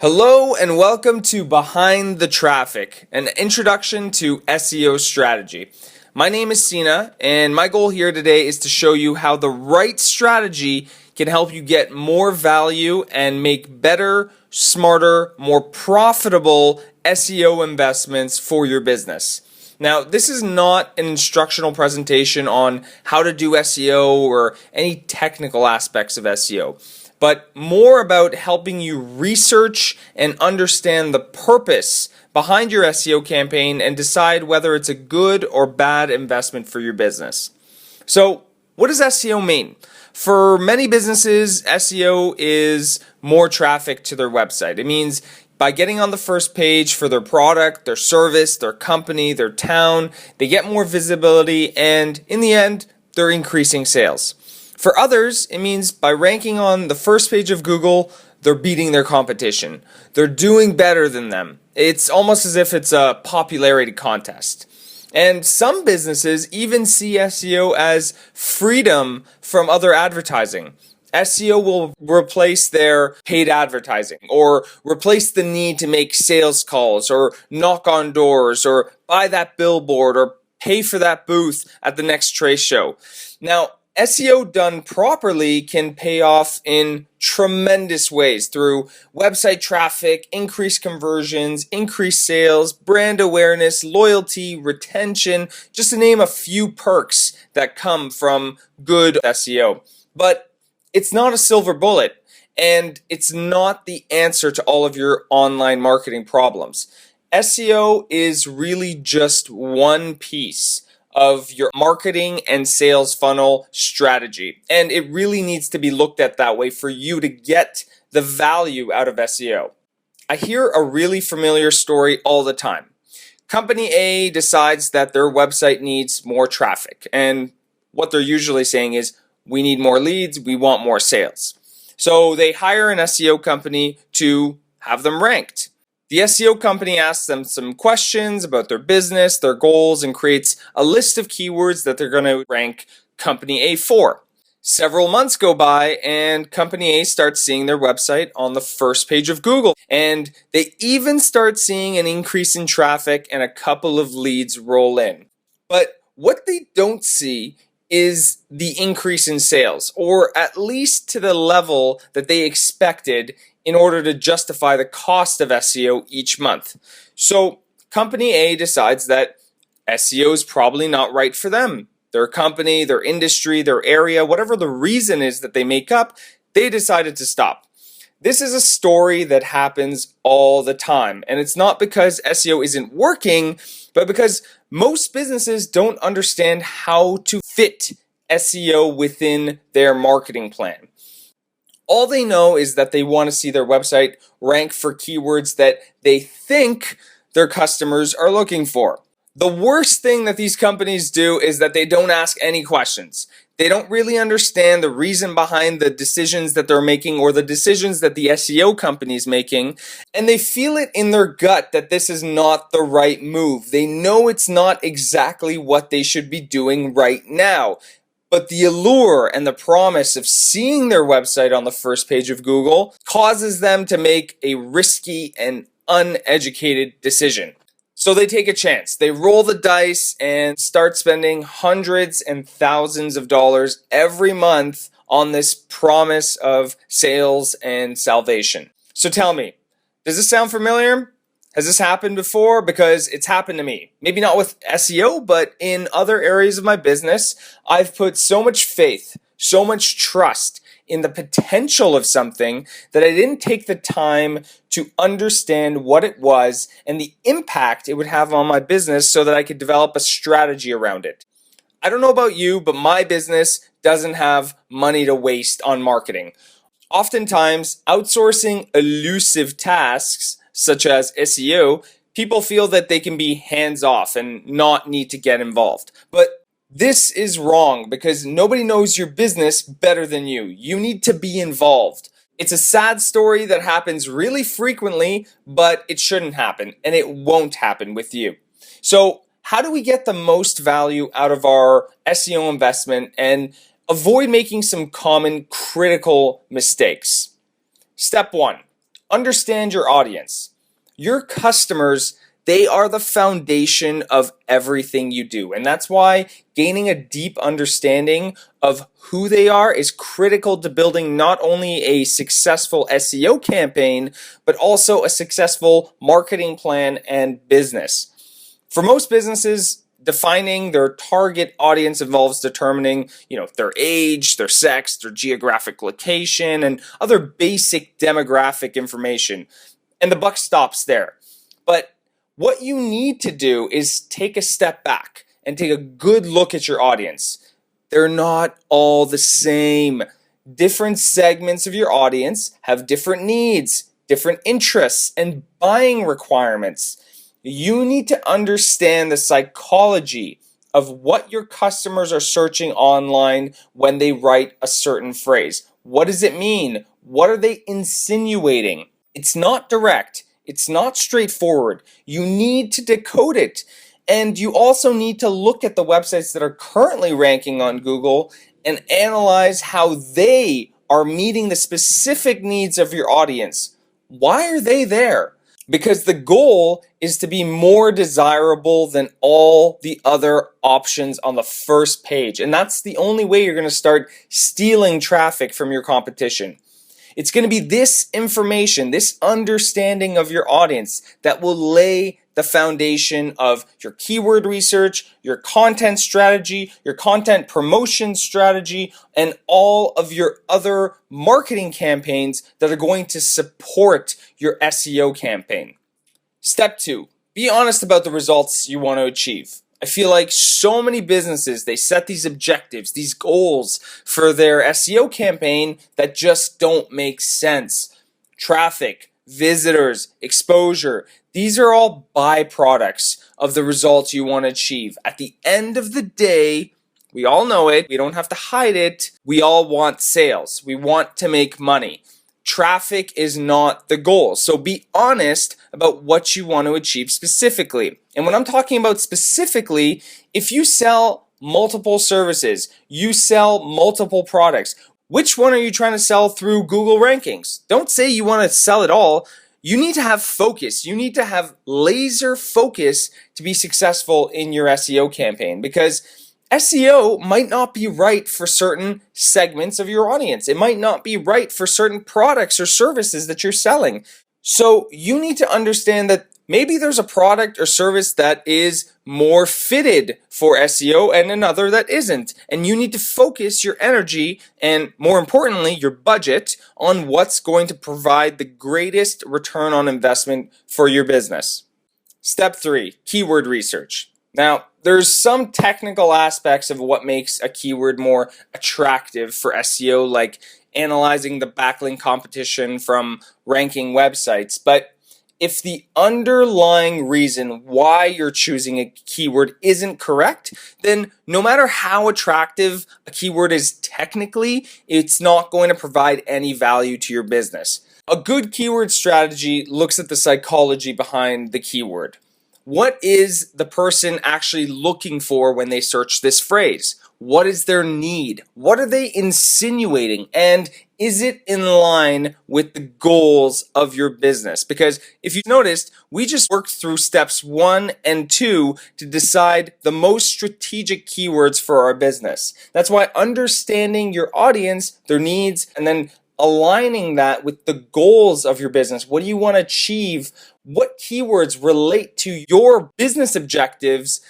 Hello and welcome to Behind the Traffic, an introduction to SEO strategy. My name is Sina, and my goal here today is to show you how the right strategy can help you get more value and make better, smarter, more profitable SEO investments for your business. Now, this is not an instructional presentation on how to do SEO or any technical aspects of SEO, but more about helping you research and understand the purpose behind your SEO campaign and decide whether it's a good or bad investment for your business. So, what does SEO mean? For many businesses, SEO is more traffic to their website. It means by getting on the first page for their product, their service, their company, their town, they get more visibility and in the end, they're increasing sales. For others, it means by ranking on the first page of Google, they're beating their competition. They're doing better than them. It's almost as if it's a popularity contest. And some businesses even see SEO as freedom from other advertising. SEO will replace their paid advertising or replace the need to make sales calls or knock on doors or buy that billboard or pay for that booth at the next trade show. Now, SEO done properly can pay off in tremendous ways through website traffic, increased conversions, increased sales, brand awareness, loyalty, retention, just to name a few perks that come from good SEO. But it's not a silver bullet, and it's not the answer to all of your online marketing problems. SEO is really just one piece of your marketing and sales funnel strategy. And it really needs to be looked at that way for you to get the value out of SEO. I hear a really familiar story all the time. Company A decides that their website needs more traffic. And what they're usually saying is, we need more leads, we want more sales. So they hire an SEO company to have them ranked. The SEO company asks them some questions about their business, their goals, and creates a list of keywords that they're going to rank Company A for. Several months go by and Company A starts seeing their website on the first page of Google. And they even start seeing an increase in traffic and a couple of leads roll in. But what they don't see is the increase in sales, or at least to the level that they expected in order to justify the cost of SEO each month. So Company A decides that SEO is probably not right for them. Their company, their industry, their area, whatever the reason is that they make up, they decided to stop. This is a story that happens all the time, and it's not because SEO isn't working, but because most businesses don't understand how to fit SEO within their marketing plan. All they know is that they want to see their website rank for keywords that they think their customers are looking for. The worst thing that these companies do is that they don't ask any questions. They don't really understand the reason behind the decisions that they're making or the decisions that the SEO company is making, and they feel it in their gut that this is not the right move. They know it's not exactly what they should be doing right now. But the allure and the promise of seeing their website on the first page of Google causes them to make a risky and uneducated decision. So they take a chance. They roll the dice and start spending hundreds and thousands of dollars every month on this promise of sales and salvation. So tell me, does this sound familiar? Has this happened before? Because it's happened to me. Maybe not with SEO, but in other areas of my business, I've put so much faith, so much trust in the potential of something that I didn't take the time to understand what it was and the impact it would have on my business so that I could develop a strategy around it. I don't know about you, but my business doesn't have money to waste on marketing. Oftentimes, outsourcing elusive tasks such as SEO, people feel that they can be hands-off and not need to get involved. But this is wrong because nobody knows your business better than you. You need to be involved. It's a sad story that happens really frequently, but it shouldn't happen, and it won't happen with you. So, how do we get the most value out of our SEO investment and avoid making some common critical mistakes? Step 1. understand your audience. Your customers, they are the foundation of everything you do. And that's why gaining a deep understanding of who they are is critical to building not only a successful SEO campaign, but also a successful marketing plan and business. For most businesses, defining their target audience involves determining, their age, their sex, their geographic location, and other basic demographic information. And the buck stops there. But what you need to do is take a step back and take a good look at your audience. They're not all the same. Different segments of your audience have different needs, different interests, and buying requirements. You need to understand the psychology of what your customers are searching online when they write a certain phrase. What does it mean? What are they insinuating? It's not direct. It's not straightforward. You need to decode it. And you also need to look at the websites that are currently ranking on Google and analyze how they are meeting the specific needs of your audience. Why are they there? Because the goal is to be more desirable than all the other options on the first page. And that's the only way you're going to start stealing traffic from your competition. It's going to be this information, this understanding of your audience that will lay the foundation of your keyword research, your content strategy, your content promotion strategy, and all of your other marketing campaigns that are going to support your SEO campaign. Step 2, be honest about the results you want to achieve. I feel like so many businesses, they set these objectives, these goals for their SEO campaign that just don't make sense. Traffic, visitors, exposure, these are all byproducts of the results you want to achieve. At the end of the day, we all know it, we don't have to hide it, we all want sales, we want to make money. Traffic is not the goal. So be honest about what you want to achieve specifically. And when I'm talking about specifically, if you sell multiple services, you sell multiple products, which one are you trying to sell through Google rankings? Don't say you want to sell it all. You need to have focus. You need to have laser focus to be successful in your SEO campaign, because SEO might not be right for certain segments of your audience. It might not be right for certain products or services that you're selling. So you need to understand that maybe there's a product or service that is more fitted for SEO and another that isn't. And you need to focus your energy and, more importantly, your budget on what's going to provide the greatest return on investment for your business. Step 3, keyword research. Now, there's some technical aspects of what makes a keyword more attractive for SEO, like analyzing the backlink competition from ranking websites. But if the underlying reason why you're choosing a keyword isn't correct, then no matter how attractive a keyword is technically, it's not going to provide any value to your business. A good keyword strategy looks at the psychology behind the keyword. What is the person actually looking for when they search this phrase? What is their need? What are they insinuating? And is it in line with the goals of your business? Because if you noticed, we just worked through steps 1 and 2 to decide the most strategic keywords for our business. That's why understanding your audience, their needs, and then aligning that with the goals of your business. What do you want to achieve? What keywords relate to your business objectives?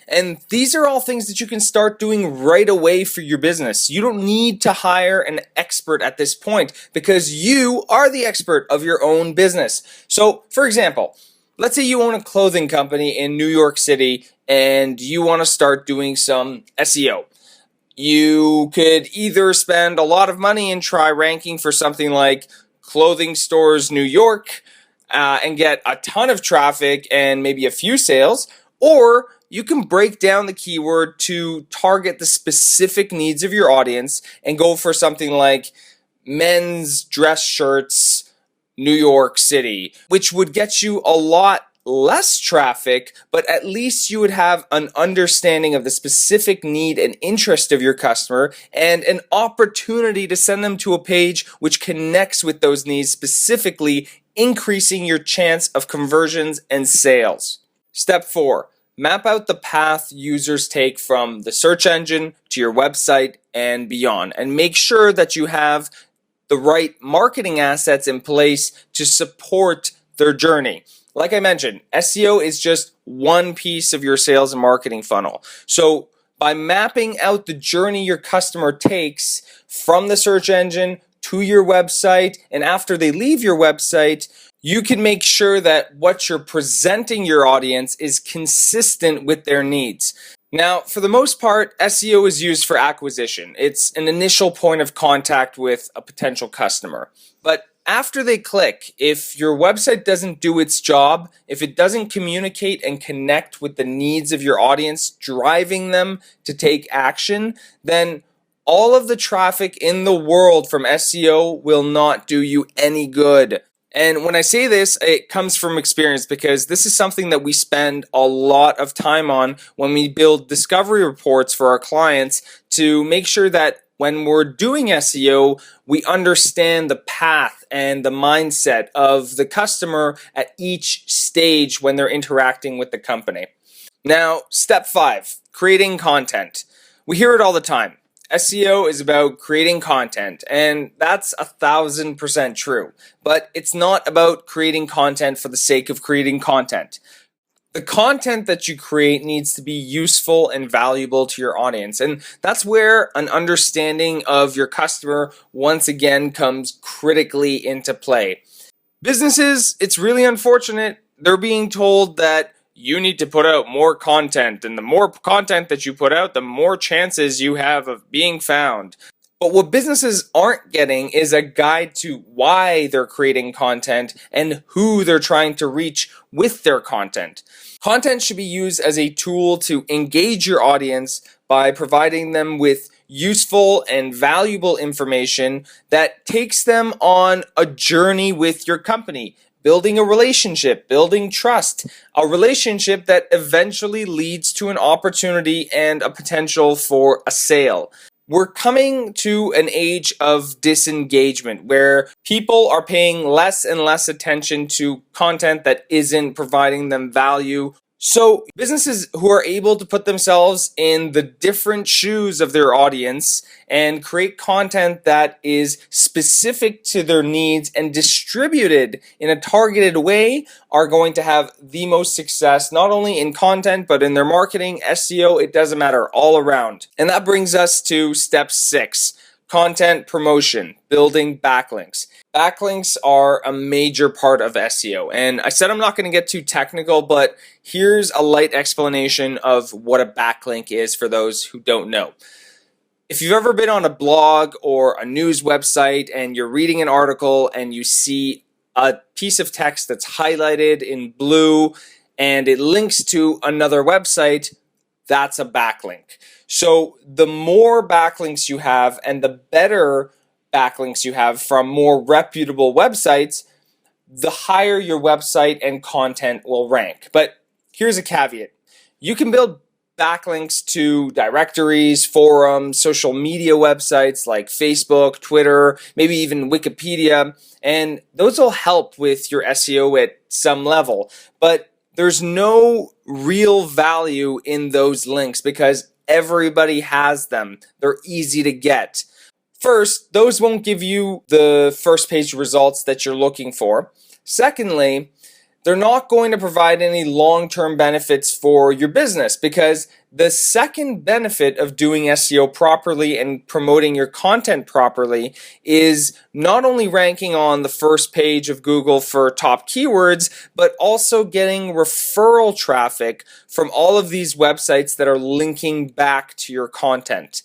And these are all things that you can start doing right away for your business. You don't need to hire an expert at this point because you are the expert of your own business. So, for example, let's say you own a clothing company in New York City and you want to start doing some SEO. You could either spend a lot of money and try ranking for something like Clothing Stores New York and get a ton of traffic and maybe a few sales, or you can break down the keyword to target the specific needs of your audience and go for something like men's dress shirts, New York City, which would get you a lot less traffic, but at least you would have an understanding of the specific need and interest of your customer and an opportunity to send them to a page which connects with those needs specifically increasing your chance of conversions and sales. Step 4. Map out the path users take from the search engine to your website and beyond, and make sure that you have the right marketing assets in place to support their journey. Like I mentioned, SEO is just one piece of your sales and marketing funnel. So by mapping out the journey your customer takes from the search engine to your website, and after they leave your website, you can make sure that what you're presenting your audience is consistent with their needs. Now, for the most part, SEO is used for acquisition. It's an initial point of contact with a potential customer. But after they click, if your website doesn't do its job, if it doesn't communicate and connect with the needs of your audience, driving them to take action, then all of the traffic in the world from SEO will not do you any good. And when I say this, it comes from experience, because this is something that we spend a lot of time on when we build discovery reports for our clients to make sure that when we're doing SEO, we understand the path and the mindset of the customer at each stage when they're interacting with the company. Now, step 5, creating content. We hear it all the time. SEO is about creating content, and that's 1,000% true. But it's not about creating content for the sake of creating content. The content that you create needs to be useful and valuable to your audience, and that's where an understanding of your customer once again comes critically into play. Businesses, it's really unfortunate, they're being told that you need to put out more content, and the more content that you put out, the more chances you have of being found. But what businesses aren't getting is a guide to why they're creating content and who they're trying to reach with their content. Content should be used as a tool to engage your audience by providing them with useful and valuable information that takes them on a journey with your company, building a relationship, building trust, a relationship that eventually leads to an opportunity and a potential for a sale. We're coming to an age of disengagement where people are paying less and less attention to content that isn't providing them value. So businesses who are able to put themselves in the different shoes of their audience and create content that is specific to their needs and distributed in a targeted way are going to have the most success, not only in content, but in their marketing, SEO, it doesn't matter, all around. And that brings us to step 6. Content promotion, building backlinks. Backlinks are a major part of SEO, and I said I'm not going to get too technical, but here's a light explanation of what a backlink is for those who don't know. If you've ever been on a blog or a news website and you're reading an article and you see a piece of text that's highlighted in blue and it links to another website, that's a backlink. So the more backlinks you have and the better backlinks you have from more reputable websites, the higher your website and content will rank. But here's a caveat. You can build backlinks to directories, forums, social media websites like Facebook, Twitter, maybe even Wikipedia, and those will help with your SEO at some level. But there's no real value in those links because everybody has them. They're easy to get. First, those won't give you the first page results that you're looking for. Secondly, they're not going to provide any long-term benefits for your business, because the second benefit of doing SEO properly and promoting your content properly is not only ranking on the first page of Google for top keywords, but also getting referral traffic from all of these websites that are linking back to your content.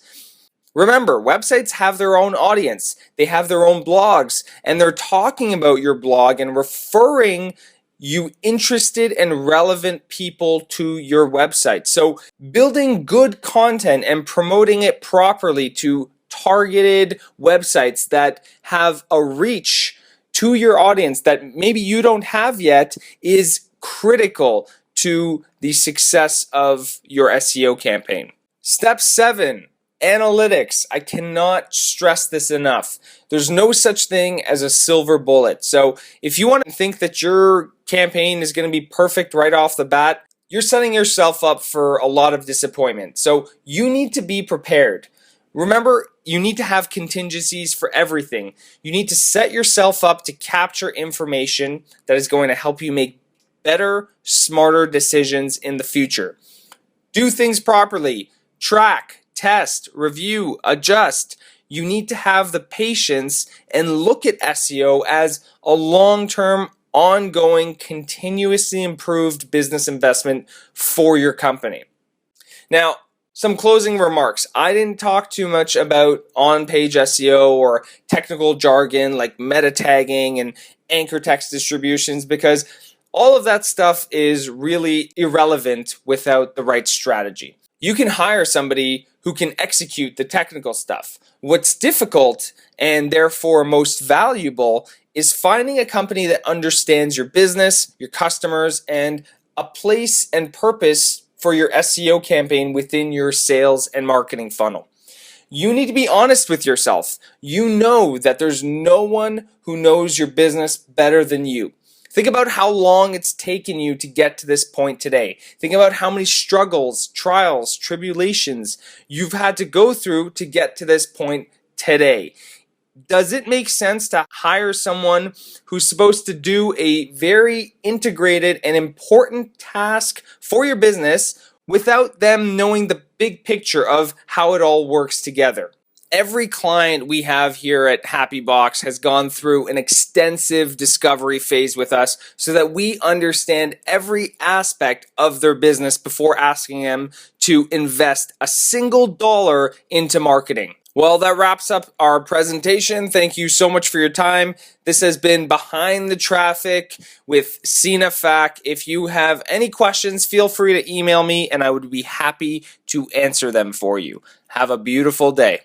Remember, websites have their own audience, they have their own blogs, and they're talking about your blog and referring you interested and relevant people to your website. So building good content and promoting it properly to targeted websites that have a reach to your audience that maybe you don't have yet is critical to the success of your SEO campaign. Step 7. Analytics. I cannot stress this enough. There's no such thing as a silver bullet. So if you want to think that your campaign is going to be perfect right off the bat, you're setting yourself up for a lot of disappointment. So you need to be prepared. Remember, you need to have contingencies for everything. You need to set yourself up to capture information that is going to help you make better, smarter decisions in the future. Do things properly. Track, test, review, adjust. You need to have the patience and look at SEO as a long-term, ongoing, continuously improved business investment for your company. Now, some closing remarks. I didn't talk too much about on-page SEO or technical jargon like meta tagging and anchor text distributions because all of that stuff is really irrelevant without the right strategy. You can hire somebody who can execute the technical stuff. What's difficult and therefore most valuable is finding a company that understands your business, your customers, and a place and purpose for your SEO campaign within your sales and marketing funnel. You need to be honest with yourself. You know that there's no one who knows your business better than you. Think about how long it's taken you to get to this point today. Think about how many struggles, trials, tribulations you've had to go through to get to this point today. Does it make sense to hire someone who's supposed to do a very integrated and important task for your business without them knowing the big picture of how it all works together? Every client we have here at Happy Box has gone through an extensive discovery phase with us so that we understand every aspect of their business before asking them to invest a single dollar into marketing. Well, that wraps up our presentation. Thank you so much for your time. This has been Behind the Traffic with Sina Fack. If you have any questions, feel free to email me and I would be happy to answer them for you. Have a beautiful day.